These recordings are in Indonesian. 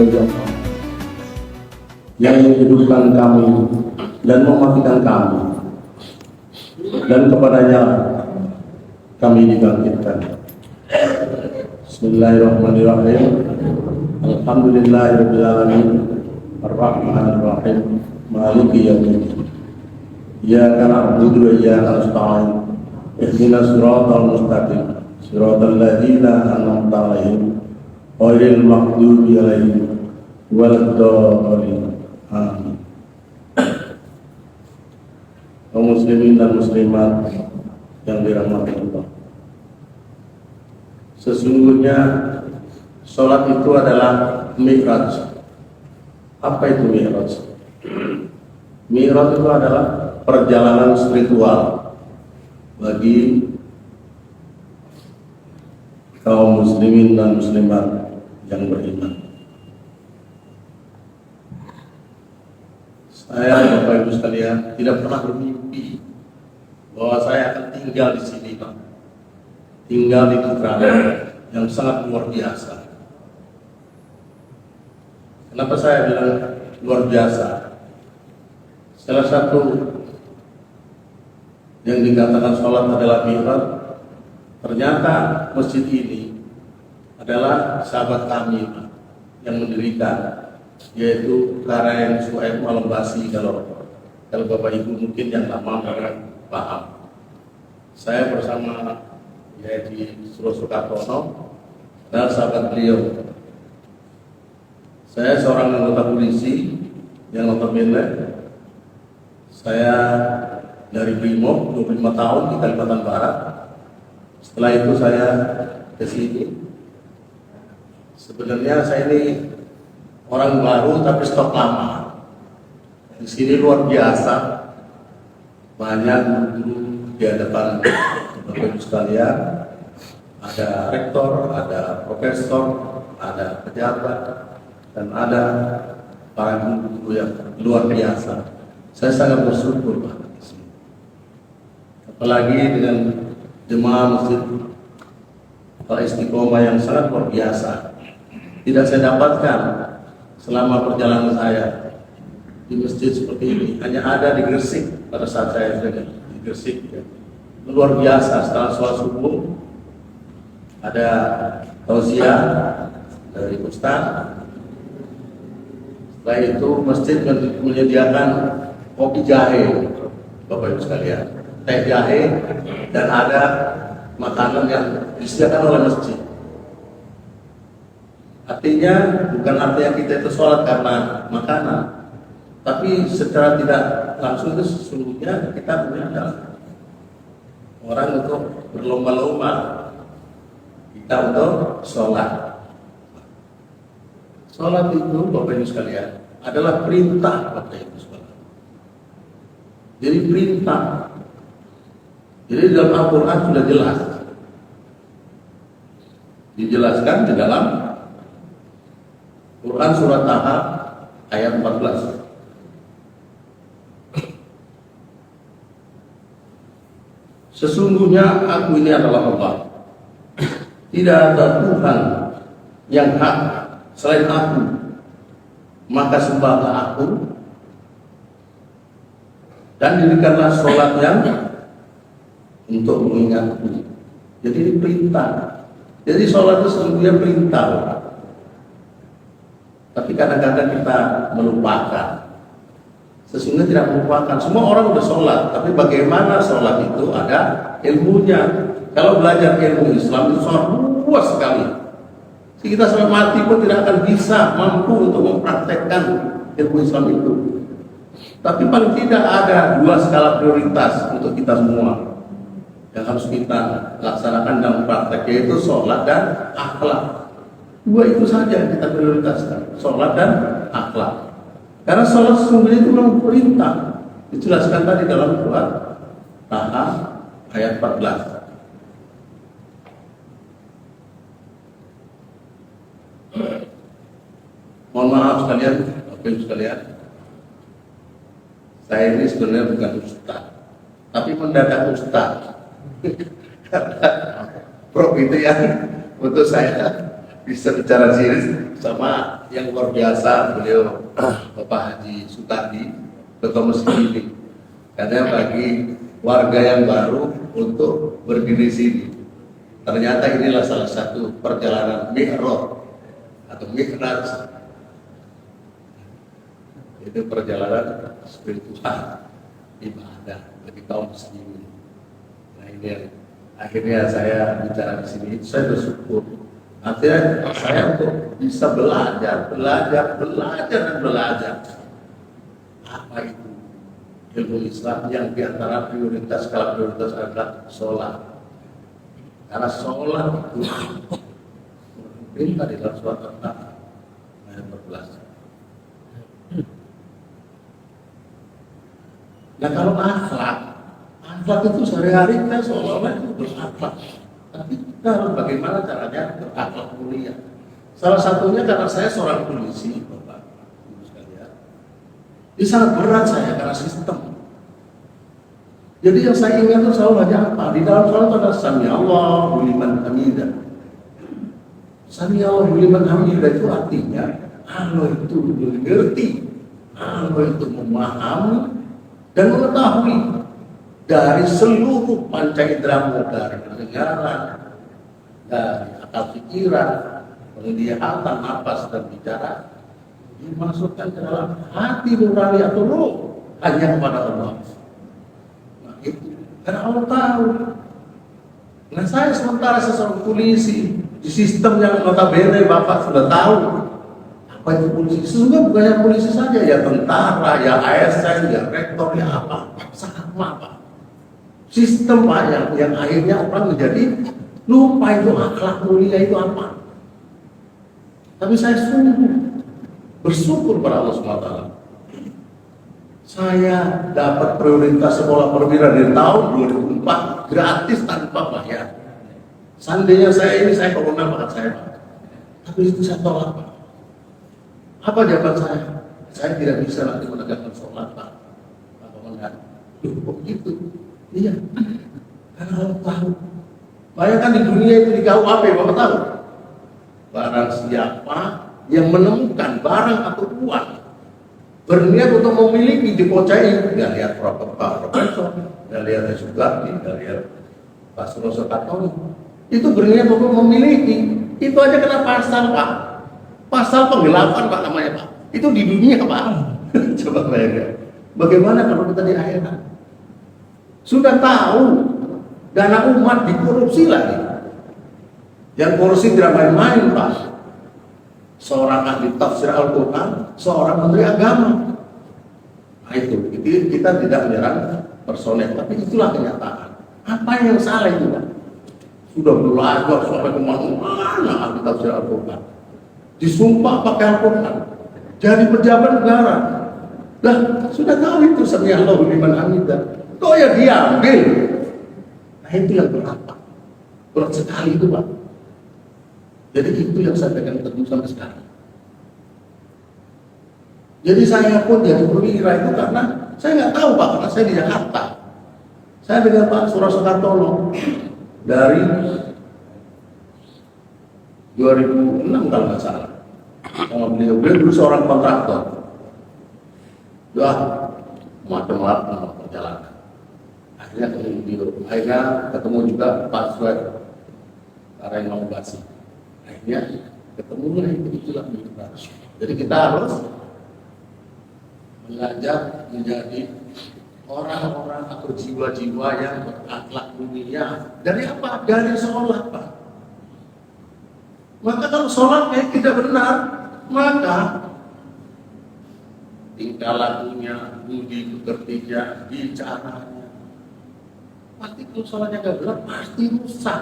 bagi Allah yang menghidupkan kami dan mematikan kami, dan kepadanya kami dibangkitkan. Bismillahirrahmanirrahim. Alhamdulillahirabbil alamin, arrahmanir rahim, maliki yaumiddin. Iyyaka na'budu wa iyyaka nasta'in. Ihdinas siratal mustaqim, siratal ladzina an'amta 'alaihim ghairil maghdubi 'alaihim waladdallin. Amin. Kaum muslimin dan muslimat yang dirahmati Allah, sesungguhnya sholat itu adalah mi'raj. Apa itu mi'raj? Mi'raj itu adalah perjalanan spiritual bagi kaum muslimin dan muslimat yang beriman. Saya, Bapak Ibu sekalian, tidak pernah bermimpi bahwa saya akan tinggal di sini, Pak. Tinggal di putranya yang sangat luar biasa. Kenapa saya bilang luar biasa? Salah satu yang dikatakan sholat adalah mi'raj. Ternyata masjid ini adalah sahabat kami, Pak, yang mendirikan, yaitu Karaeng Suhaib Malembasi. Kalau Bapak Ibu mungkin yang lama paham. Saya bersama yaitu Suro Sukartono dan sahabat beliau. Saya seorang anggota polisi yang notabene saya dari Brimob 25 tahun di Kalimantan Barat. Setelah itu saya ke sini. Sebenarnya saya ini orang baru tapi stok lama. Di sini luar biasa, banyak guru di hadapan Bapak Ibu sekalian. Ada rektor, ada profesor, ada pejabat, dan ada para guru yang luar biasa. Saya sangat bersyukur, Pak. Apalagi dengan jemaah masjid Al-Istiqomah yang sangat luar biasa. Tidak saya dapatkan selama perjalanan saya di masjid seperti ini. Hanya ada di Gresik pada saat saya di Gresik. Ya. Luar biasa, setelah sholat subuh ada tausiah dari Ustaz. Setelah itu masjid menyediakan kopi jahe, Bapak Ibu sekalian, teh jahe, dan ada makanan yang disediakan oleh masjid. Artinya bukan artinya kita itu sholat karena makanan, tapi secara tidak langsung itu sesungguhnya kita punya orang untuk berlomba-lomba kita untuk sholat. Sholat itu, Bapak Ibu sekalian, adalah perintah, Bapak Ibu sekalian. Jadi perintah. Jadi dalam Al-Quran sudah jelas, dijelaskan di dalam Quran surat Taha ayat 14. Sesungguhnya aku ini adalah Allah. Tidak ada Tuhan yang hak selain aku. Maka sembahlah aku dan dirikanlah sholat yang untuk mengingatku. Jadi ini perintah. Jadi sholat itu sesungguhnya perintah. Tapi kadang-kadang kita melupakan. Sesungguhnya tidak melupakan. Semua orang sudah sholat, tapi bagaimana sholat itu ada ilmunya. Kalau belajar ilmu Islam itu sangat luas sekali. Jadi kita sampai mati pun tidak akan bisa mampu untuk mempraktekkan ilmu Islam itu. Tapi paling tidak ada dua skala prioritas untuk kita semua yang harus kita laksanakan dalam praktek, yaitu sholat dan akhlak. Dua itu saja yang kita prioritaskan, sholat dan akhlak. Karena sholat sesungguhnya itu memang perintah, dijelaskan tadi dalam surat Taha ayat 14. Mohon maaf sekalian, Bapak Ibu sekalian, saya ini sebenarnya bukan ustaz, tapi mendadak ustaz. Prof itu yang untuk saya bisa bicara serius sama yang luar biasa beliau, Bapak Haji Sutadi, Ketua Masjid ini. Katanya bagi warga yang baru untuk berdiri di sini. Ternyata inilah salah satu perjalanan mi'raj atau mi'raj. Itu perjalanan spiritual ibadah bagi kaum muslimin. Nah ini yang akhirnya saya bicara di sini. Saya bersyukur. Artinya saya untuk bisa belajar apa itu ilmu Islam yang diantara skala prioritas adalah sholat. Karena sholat itu perintah di dalam surat Al-Baqarah ayat 14. Nah kalau akhlak itu sehari-hari kita seolah-olah itu berakhlak. Tapi kita harus bagaimana caranya berakhlak mulia. Salah satunya karena saya seorang polisi, Bapak Ibu sekalian. Ini sangat berat saya karena sistem. Jadi yang saya ingat itu selalu hanya apa? Di dalam sholat ada Sami Allahu liman hamidah. Sami Allahu liman hamidah itu artinya Allah itu mengerti, Allah itu memahami dan mengetahui dari seluruh panca indera, dari pendengaran, dari akal pikiran, penglihatan, napas dan bicara, dimasukkan ke dalam hati nurani atau roh hanya kepada Allah. Nah itu karena Allah tahu. Nah saya sementara seorang polisi di sistem yang notabene Bapak sudah tahu apa itu polisi. Sesungguhnya bukannya polisi saja, ya tentara, ya ASN, ya rektor, ya apa, sama Pak. Sistem Pak yang akhirnya orang menjadi lupa itu akhlak mulia itu apa. Tapi saya sungguh bersyukur pada Allah SWT. Saya dapat prioritas sekolah perwira dari tahun 2004 gratis tanpa bayar. Seandainya saya corona makan saya Pak. Tapi itu saya tolak Pak. Apa jawaban saya? Saya tidak bisa nanti menegakkan sholat Pak. Pak Komandan. Kok begitu? Iya. Karena Allah tahu. Bayangkan di dunia itu di KUHP Bapak tahu. Barang siapa yang menemukan barang atau uang berniat untuk memiliki dikuasai, nggak lihat profesor, nggak lihat Sugati, nggak lihat Pak Suroso Katoni, itu berniat untuk memiliki, itu aja kena pasal Pak, pasal penggelapan Pak namanya Pak, itu di dunia Pak. Coba bayangkan, bagaimana kalau kita di akhirat sudah tahu dana umat dikorupsi lagi, yang korupsi tidak main-main Pak. Seorang ahli tafsir Al-Quran, seorang menteri agama. Nah itu kita tidak menyerang personel, tapi itulah kenyataan. Apa yang salah itu Pak? Sudah belajar sampai kemana-mana ahli tafsir Al-Quran, disumpah pakai Al-Quran, jadi pejabat negara. Lah sudah tahu itu Sami Allahu liman hamidah, kok ya diambil. Nah itu yang berat Pak, berat sekali itu Pak. Jadi itu yang saya pegang teguh sampai sekarang. Jadi saya pun jadi perwira itu karena saya nggak tahu Pak, karena saya di Jakarta. Saya dengan Pak Suroso Kartono dari 2006 kalau nggak salah. Sama beliau dulu seorang kontraktor. Ya macam-macam perjalanan. Akhirnya ketemu juga Pak Swed Karayangobasi. Akhirnya ketemulah itulah kita. Jadi kita harus belajar menjadi orang-orang atau jiwa-jiwa yang berakhlak mulia. Dari apa? Dari sholat Pak. Maka kalau sholatnya tidak benar, maka tingkah lakunya, budi pekertinya, bicaranya, pasti kalau sholatnya nggak benar pasti rusak.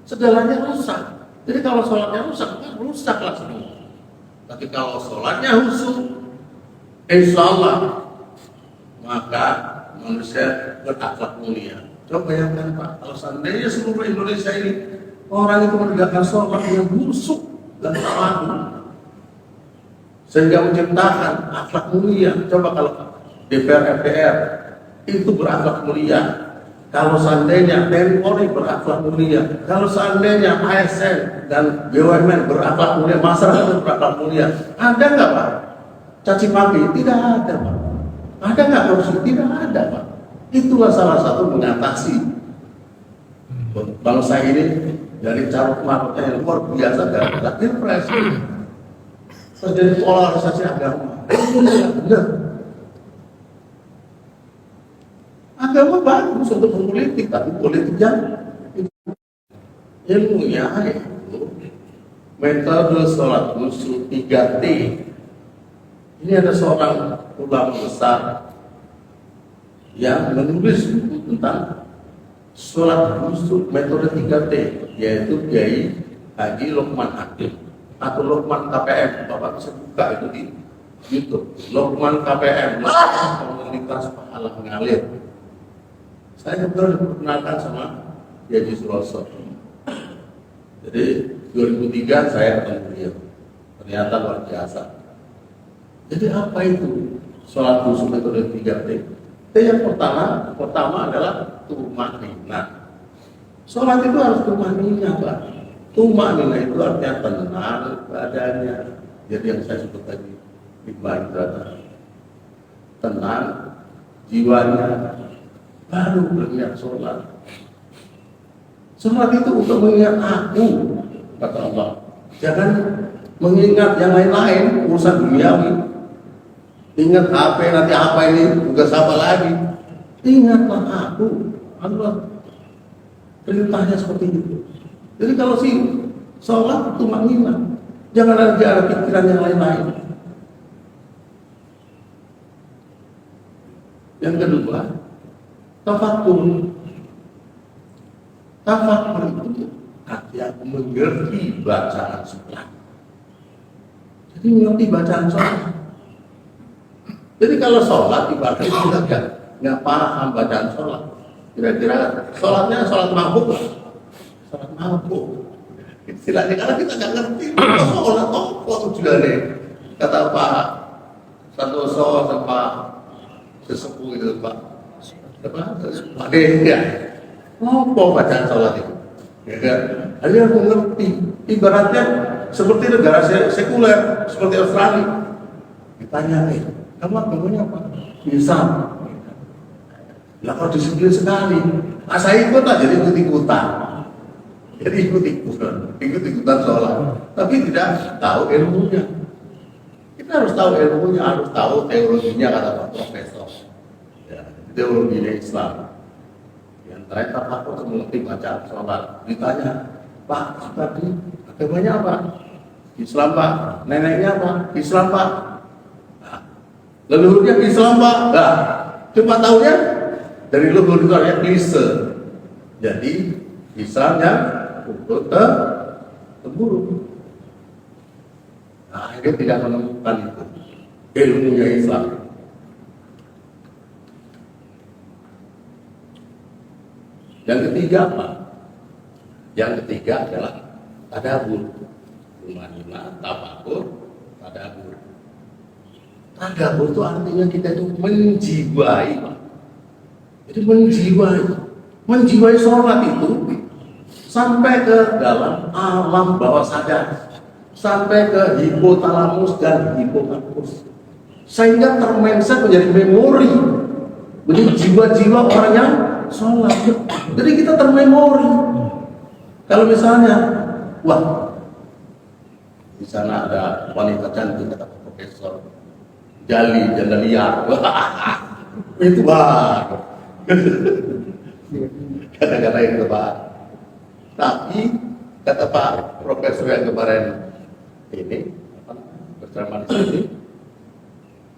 Segalanya rusak. Jadi kalau sholatnya rusaklah semua. Tapi kalau sholatnya khusyuk, insya Allah maka manusia berakhlak mulia. Coba bayangkan Pak, kalau seandainya seluruh Indonesia ini orang itu menegakkan sholat yang khusyuk dan tawadhu, sehingga menciptakan akhlak mulia. Coba kalau DPR MPR itu berakhlak mulia, Kalau seandainya TNI Polri berakhlak mulia, kalau seandainya ASN dan BUMN berakhlak mulia, masyarakat berakhlak mulia, ada nggak Pak? Caci maki? Tidak ada Pak. Ada nggak korupsi? Tidak ada Pak. Itulah salah satu mengatasi bangsa ini dari carut marutnya yang luar biasa gara-gara pilpres. Terjadi polarisasi agama. Itu tidak benar. Agama bagus untuk berpolitik, tapi politik yang ilmunya itu metode sholat khusyuk 3T. Ini ada seorang ulama besar yang menulis buku tentang sholat khusyuk metode 3T, yaitu Kiai Haji Lukman Hakim atau Lukman KPM. Bapak bisa buka itu di YouTube. Lukman KPM, komunitas pahala mengalir. Saya kebetulan diperkenalkan sama Yaji Suroso. Jadi 2003 saya ketemu beliau. Ternyata luar biasa. Jadi apa itu sholat khusyuk metode 3T? T yang pertama adalah tumanina. Sholat itu harus tumanina, Pak. Tumanina itu artinya tenang badannya. Jadi yang saya sebut tadi ibadah, tenang jiwanya, baru berniat sholat. Sholat itu untuk mengingat aku, kata Allah. Jangan mengingat yang lain-lain, urusan duniawi. Ingat HP, nanti apa ini, tugas apa lagi. Ingatlah aku, Allah. Perintahnya seperti itu. Jadi kalau sholat itu mengingat, jangan lagi ada pikiran yang lain-lain. Yang kedua, tafakur. Tafakur itu artinya mengerti bacaan sholat. Jadi mengerti bacaan sholat. Jadi kalau sholat ibaratnya kita nggak paham bacaan sholat, kira-kira sholatnya sholat mabuk lah, sholat mabuk. Istilahnya karena kita nggak ngerti sholat apa juga nih. Kata Pak Santoso sama sesepuh itu Pak D ya, apa bacaan sholat itu? Ya kan? Dia mengerti. Ibaratnya seperti negara sekuler seperti Australia. Ditanya nih, kamu agamanya apa? Islam. Lah kalau disiplin sekali, saya ikut aja, jadi ikut-ikutan. Jadi ikut-ikutan sholat, tapi tidak tahu ilmunya. Kita harus tahu ilmunya, harus tahu teologinya, kata Pak Profesor. Ya, teologinya Islam. Yang terakhir aku mengerti bacaan sholat. Ditanya, Pak, tadi agamanya apa? Islam Pak. Neneknya apa? Islam Pak. Leluhurnya Islam Pak. Nah, cuma tahunya dari leluhur itu artinya klise. Jadi Islamnya untuk temburuk. Nah, akhirnya tidak menemukan itu ilmunya Islam. Yang ketiga apa? Yang ketiga adalah tadabbur. Tumanina, tafakur, tadabbur. Tadabbur itu artinya kita itu menjiwai, Pak. Jadi menjiwai sholat itu sampai ke dalam alam bawah sadar, sampai ke hipotalamus dan hipokampus, sehingga termindset menjadi memori, menjadi jiwa-jiwa orang yang sholat. Jadi kita termemori. Kalau misalnya, wah, di sana ada wanita cantik, kata Profesor Jandaliar, itu Pak. Kata-kata itu Pak. Tapi kata Pak Profesor yang kemarin ini berceramah di sini,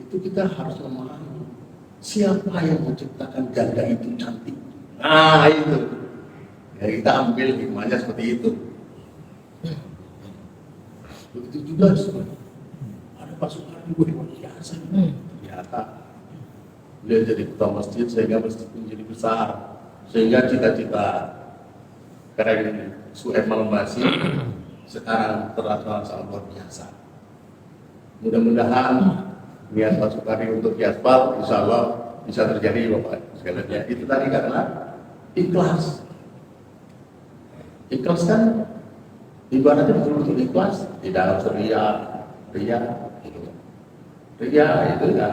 itu kita harus memahami siapa yang menciptakan janda itu cantik. Nah itu, ya kita ambil hikmahnya seperti itu. Begitu juga sebenarnya. Ada pasukan luar biasa. Ternyata beliau jadi ketua masjid sehingga masjid menjadi besar, sehingga cita-cita keren Suhaib Malembasi sekarang terlaksana sangat luar biasa. Mudah-mudahan niat Pak Sukari untuk diaspal, insya Allah bisa terjadi Bapak sekalian. Itu tadi karena ikhlas. Ikhlas kan ibaratnya betul-betul ikhlas, tidak harus ria gitu. Ria itu ya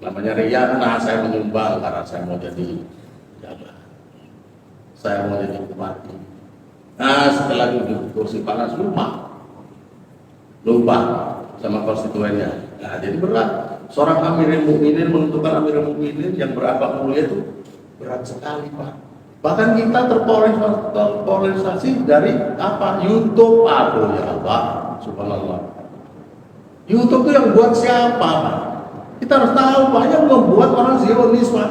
namanya ria karena saya menyumbang karena saya mau jadi jabat, saya mau jadi bupati. Nah setelah duduk kursi panas lupa sama konstituennya. Nah jadi berat. Seorang Amirul Mukminin menentukan Amirul Mukminin yang berakhlak mulia itu berat sekali, Pak. Bahkan kita terpolarisasi dari apa? YouTube. Aduh ya Allah, subhanallah. YouTube itu yang buat siapa, Pak? Kita harus tahu banyak membuat orang Zionis, Pak.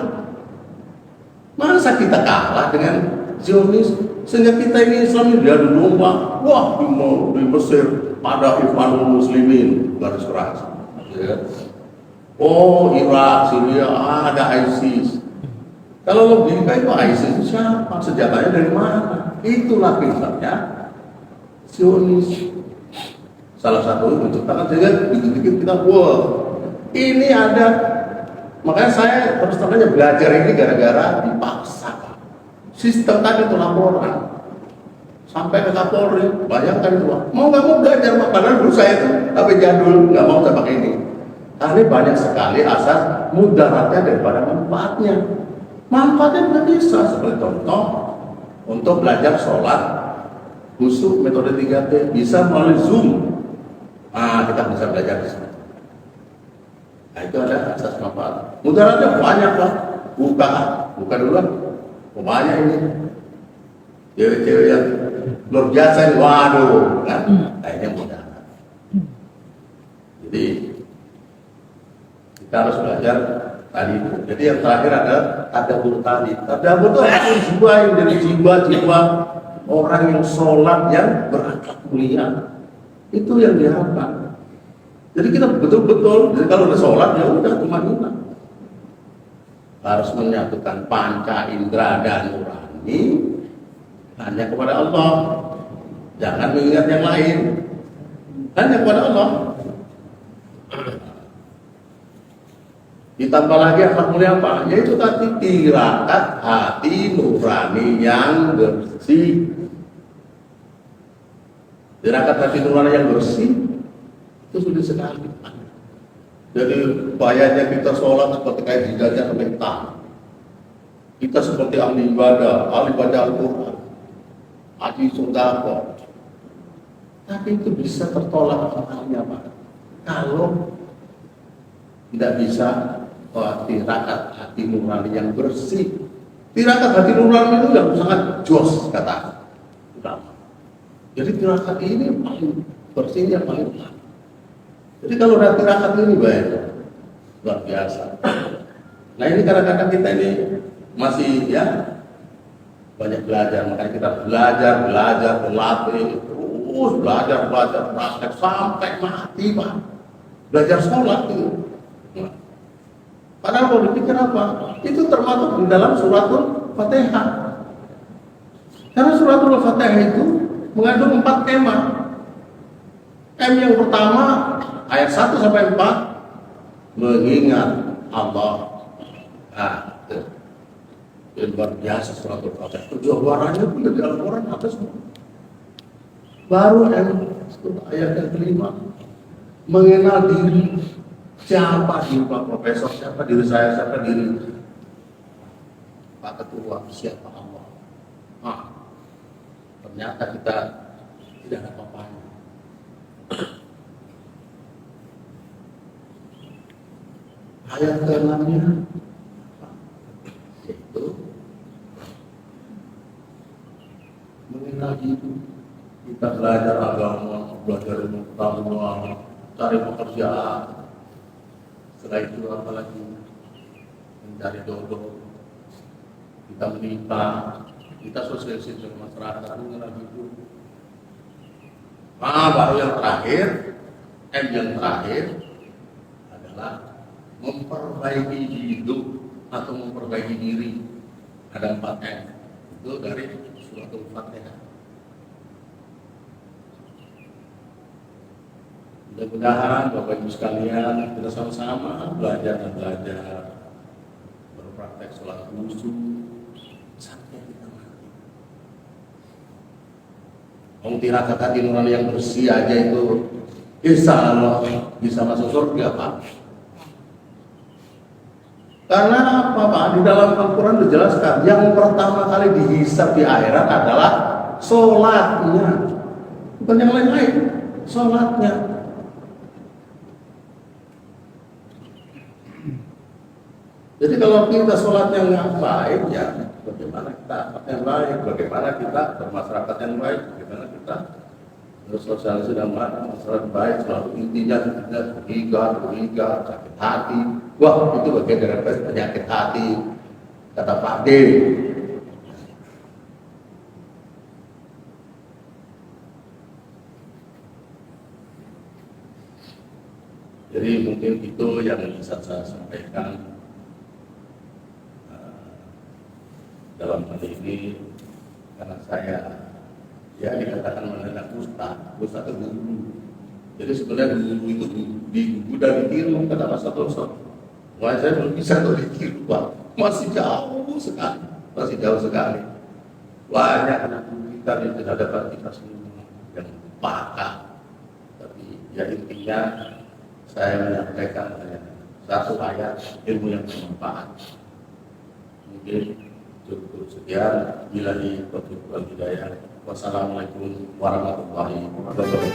Masa kita kalah dengan Zionis? Sehingga kita ini Islam ini diadu domba. Wah, di Mesir ada Ikhwanul Muslimin garis keras. Ya. Oh, Irak, Syria, ada ISIS. Kalau logika itu ISIS itu siapa? Senjatanya dari mana? Itulah pintarnya Zionis. Salah satu menciptakan sehingga dikit-dikit kita wah, ini ada. Makanya saya terus terangnya belajar ini gara-gara dipaksa. Sistem tadi itu laporan sampai ke Kapolri, bayangkan itu, mau nggak mau belajar, padahal dulu saya itu tapi jadul nggak mau saya pakai ini. Karena banyak sekali asas mudaratnya daripada manfaatnya. Manfaatnya nggak bisa, seperti contoh untuk belajar sholat khusyuk metode 3T bisa melalui Zoom. Nah, kita bisa belajar di sana. Nah, itu ada asas manfaat. Mudaratnya banyak lah. Buka duluan. Banyak ini. Cewek-cewek yang luar biasa ini, waduh, kan? Kayaknya mudarat. Jadi kita harus belajar tadi itu. Jadi yang terakhir ada tadabbur tadi. Tadabbur itu atur jiwa yang dari jiwa orang yang sholat yang berakhlak mulia. Itu yang diharapkan. Jadi kita betul-betul, jadi kalau udah sholat ya udah tumanina. Harus menyatukan panca indera dan nurani hanya kepada Allah. Jangan mengingat yang lain. Hanya kepada Allah. Ditambah lagi akhlak mulia apa? Yaitu tadi tirakat hati nurani yang bersih. Tirakat hati nurani yang bersih itu sudah sekali. Jadi bayarnya kita sholat seperti kayak dijajah mentah. Kita seperti ahli ibadah, ahli baca Al-Quran, ahli sodako. Tapi itu bisa tertolak amalnya, Pak. Kalau tidak bisa tirakat hati nurani yang bersih. Tirakat hati nurani itu yang sangat jos kata ulama. Jadi tirakat ini paling bersihnya paling utama. Jadi kalau ada tirakat ini baik, luar biasa. Nah ini kadang-kadang kita ini masih ya banyak belajar, makanya kita belajar, berlatih, terus belajar, praktek sampai mati, Pak. Belajar sholat itu. Padahal kalau dipikir apa? Itu termasuk di dalam suratul Fatihah. Karena suratul Fatihah itu mengandung 4 tema. M yang pertama ayat 1 sampai 4 mengingat Allah. Nah, itu luar biasa suratul Fatihah. Jawabannya pun di Al-Quran ada semua. Baru ayat yang kelima mengenal diri. Siapa diri Pak Profesor, siapa diri saya, siapa diri Pak Ketua, siapa Allah. Nah, ternyata kita tidak ada apa-apanya. Ayat ke-6-nya yaitu mengenal diri. Kita belajar agama, belajar ilmu pengetahuan, cari pekerjaan. Setelah itu apalagi mencari jodoh, kita menikah, kita sosialisasi dengan masyarakat, mengenal hidup. Baru yang terakhir, M yang terakhir adalah memperbaiki hidup atau memperbaiki diri. Ada 4 M. Itu dari suratul Fatihah. Mudah-mudahan Bapak Ibu sekalian kita sama-sama belajar berpraktek sholat khusyuk, Tirakat hati nurani yang bersih aja itu insya Allah bisa masuk surga, Pak. Karena apa, Pak? Di dalam Al-Quran dijelaskan yang pertama kali dihisab di akhirat adalah sholatnya, bukan yang lain-lain, sholatnya. Jadi kalau kita sholatnya nggak baik, ya bagaimana kita yang baik, bagaimana kita bermasyarakat yang baik, bagaimana kita bersosialisasi dengan masyarakat baik, selalu intinya tidak curiga, sakit hati. Wah, itu bagian dari penyakit hati, kata Pak D. Jadi mungkin itu yang bisa saya sampaikan dalam hal ini, karena saya ya dikatakan mendadak ustaz itu guru. Jadi sebenarnya guru itu udah ditiru, kata Mas Satoso. Mulai saya belum bisa tuh ditiru, Pak. Masih jauh sekali. Banyak anak kita yang tidak dapat kita semua yang pakar. Tapi ya intinya saya menyampaikan satu ayat ilmu yang bermanfaat. Mungkin cukup sekian, bila di taufiq wal hidayah. Wassalamualaikum warahmatullahi wabarakatuh.